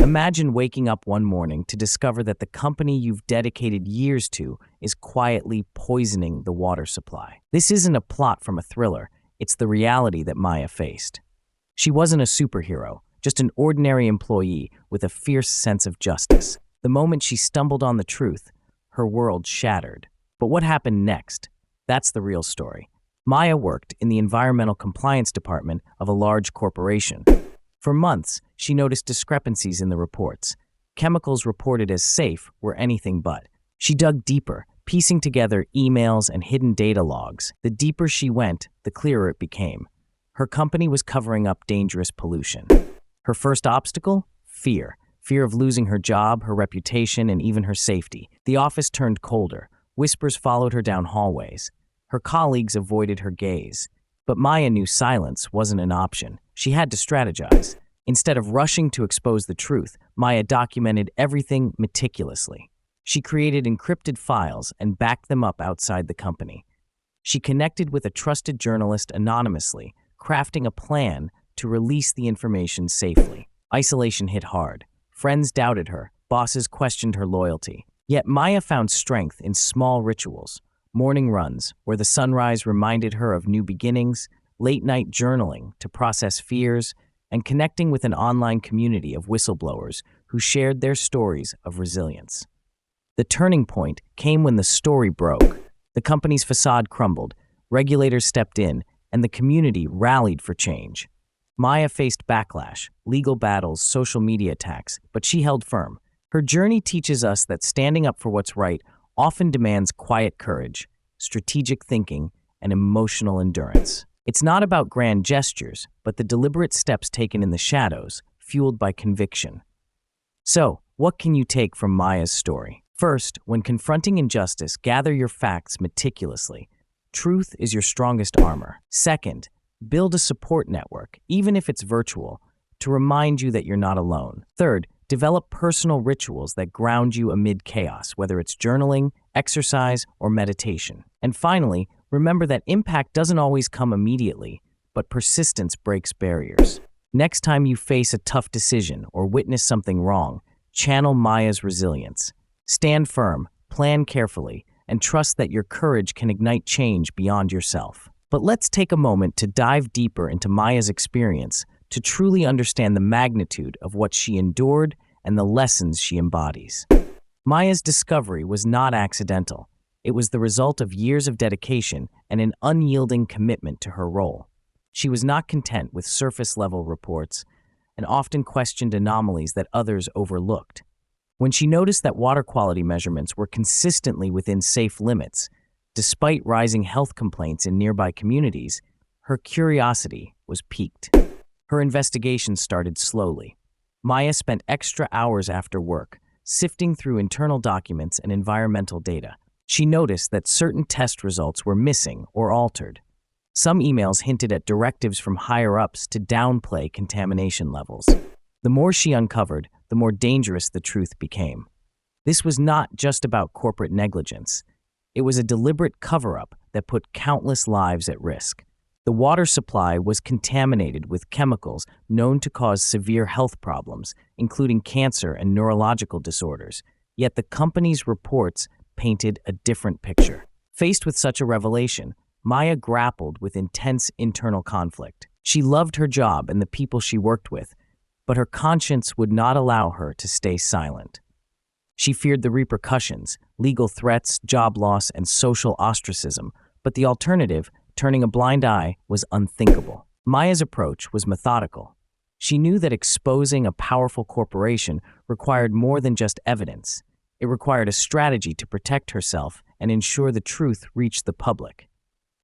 Imagine waking up one morning to discover that the company you've dedicated years to is quietly poisoning the water supply. This isn't a plot from a thriller, it's the reality that Maya faced. She wasn't a superhero, just an ordinary employee with a fierce sense of justice. The moment she stumbled on the truth, her world shattered. But what happened next? That's the real story. Maya worked in the environmental compliance department of a large corporation. For months, she noticed discrepancies in the reports. Chemicals reported as safe were anything but. She dug deeper, piecing together emails and hidden data logs. The deeper she went, the clearer it became. Her company was covering up dangerous pollution. Her first obstacle? Fear. Fear of losing her job, her reputation, and even her safety. The office turned colder. Whispers followed her down hallways. Her colleagues avoided her gaze. But Maya knew silence wasn't an option. She had to strategize. Instead of rushing to expose the truth, Maya documented everything meticulously. She created encrypted files and backed them up outside the company. She connected with a trusted journalist anonymously, crafting a plan to release the information safely. Isolation hit hard. Friends doubted her. Bosses questioned her loyalty. Yet Maya found strength in small rituals. Morning runs, where the sunrise reminded her of new beginnings, late-night journaling to process fears, and connecting with an online community of whistleblowers who shared their stories of resilience. The turning point came when the story broke. The company's facade crumbled, regulators stepped in, and the community rallied for change. Maya faced backlash, legal battles, social media attacks, but she held firm. Her journey teaches us that standing up for what's right often demands quiet courage, strategic thinking, and emotional endurance. It's not about grand gestures, but the deliberate steps taken in the shadows, fueled by conviction. So, what can you take from Maya's story? First, when confronting injustice, gather your facts meticulously. Truth is your strongest armor. Second, build a support network, even if it's virtual, to remind you that you're not alone. Third, develop personal rituals that ground you amid chaos, whether it's journaling, exercise, or meditation. And finally, remember that impact doesn't always come immediately, but persistence breaks barriers. Next time you face a tough decision or witness something wrong, channel Maya's resilience. Stand firm, plan carefully, and trust that your courage can ignite change beyond yourself. But let's take a moment to dive deeper into Maya's experience to truly understand the magnitude of what she endured and the lessons she embodies. Maya's discovery was not accidental. It was the result of years of dedication and an unyielding commitment to her role. She was not content with surface-level reports and often questioned anomalies that others overlooked. When she noticed that water quality measurements were consistently within safe limits, despite rising health complaints in nearby communities, her curiosity was piqued. Her investigation started slowly. Maya spent extra hours after work, sifting through internal documents and environmental data. She noticed that certain test results were missing or altered. Some emails hinted at directives from higher-ups to downplay contamination levels. The more she uncovered, the more dangerous the truth became. This was not just about corporate negligence. It was a deliberate cover-up that put countless lives at risk. The water supply was contaminated with chemicals known to cause severe health problems, including cancer and neurological disorders. Yet the company's reports painted a different picture. Faced with such a revelation, Maya grappled with intense internal conflict. She loved her job and the people she worked with, but her conscience would not allow her to stay silent. She feared the repercussions, legal threats, job loss, and social ostracism, but the alternative, turning a blind eye, was unthinkable. Maya's approach was methodical. She knew that exposing a powerful corporation required more than just evidence. It required a strategy to protect herself and ensure the truth reached the public.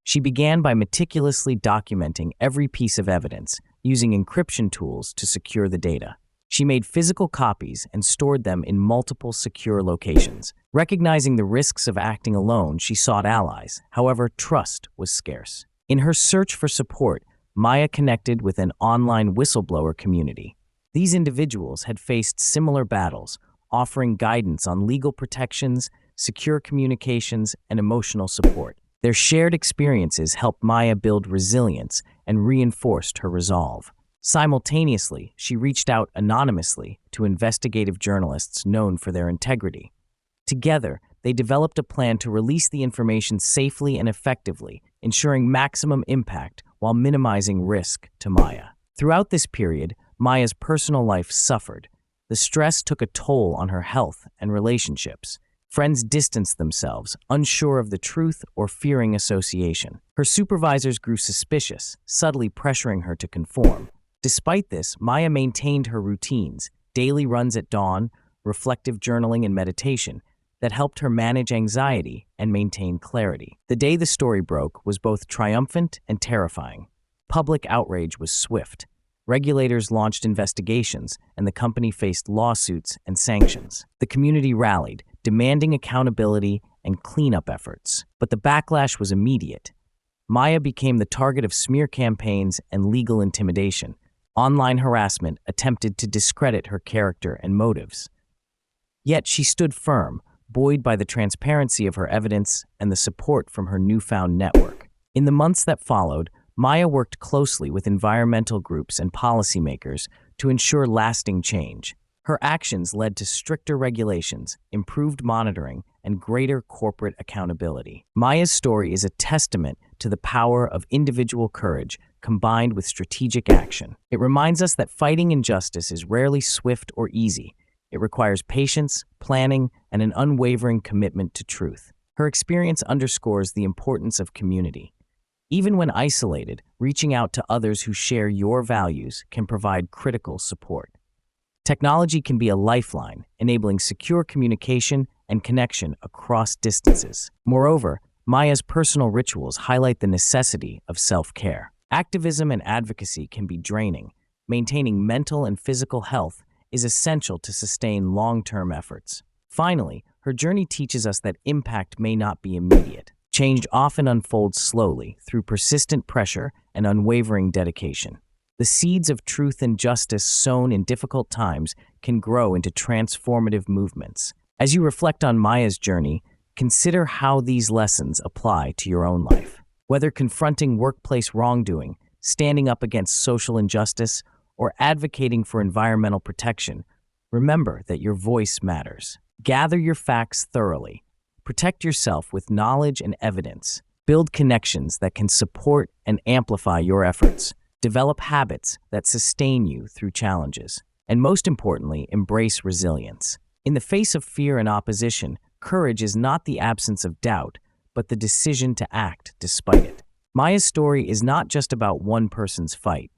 She began by meticulously documenting every piece of evidence, using encryption tools to secure the data. She made physical copies and stored them in multiple secure locations. Recognizing the risks of acting alone, she sought allies. However, trust was scarce. In her search for support, Maya connected with an online whistleblower community. These individuals had faced similar battles, offering guidance on legal protections, secure communications, and emotional support. Their shared experiences helped Maya build resilience and reinforced her resolve. Simultaneously, she reached out anonymously to investigative journalists known for their integrity. Together, they developed a plan to release the information safely and effectively, ensuring maximum impact while minimizing risk to Maya. Throughout this period, Maya's personal life suffered. The stress took a toll on her health and relationships. Friends distanced themselves, unsure of the truth or fearing association. Her supervisors grew suspicious, subtly pressuring her to conform. Despite this, Maya maintained her routines, daily runs at dawn, reflective journaling and meditation, that helped her manage anxiety and maintain clarity. The day the story broke was both triumphant and terrifying. Public outrage was swift. Regulators launched investigations, and the company faced lawsuits and sanctions. The community rallied, demanding accountability and cleanup efforts. But the backlash was immediate. Maya became the target of smear campaigns and legal intimidation. Online harassment attempted to discredit her character and motives. Yet she stood firm, buoyed by the transparency of her evidence and the support from her newfound network. In the months that followed, Maya worked closely with environmental groups and policymakers to ensure lasting change. Her actions led to stricter regulations, improved monitoring, and greater corporate accountability. Maya's story is a testament to the power of individual courage combined with strategic action. It reminds us that fighting injustice is rarely swift or easy. It requires patience, planning, and an unwavering commitment to truth. Her experience underscores the importance of community. Even when isolated, reaching out to others who share your values can provide critical support. Technology can be a lifeline, enabling secure communication and connection across distances. Moreover, Maya's personal rituals highlight the necessity of self-care. Activism and advocacy can be draining. Maintaining mental and physical health is essential to sustain long-term efforts. Finally, her journey teaches us that impact may not be immediate. Change often unfolds slowly through persistent pressure and unwavering dedication. The seeds of truth and justice sown in difficult times can grow into transformative movements. As you reflect on Maya's journey, consider how these lessons apply to your own life. Whether confronting workplace wrongdoing, standing up against social injustice, or advocating for environmental protection, remember that your voice matters. Gather your facts thoroughly. Protect yourself with knowledge and evidence. Build connections that can support and amplify your efforts. Develop habits that sustain you through challenges. And most importantly, embrace resilience. In the face of fear and opposition, courage is not the absence of doubt, but the decision to act despite it. Maya's story is not just about one person's fight.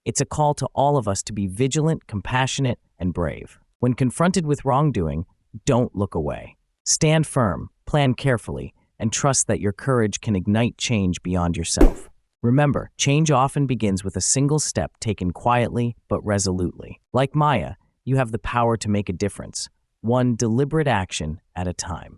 It's a call to all of us to be vigilant, compassionate, and brave. When confronted with wrongdoing, don't look away. Stand firm, plan carefully, and trust that your courage can ignite change beyond yourself. Remember, change often begins with a single step taken quietly but resolutely. Like Maya, you have the power to make a difference, one deliberate action at a time.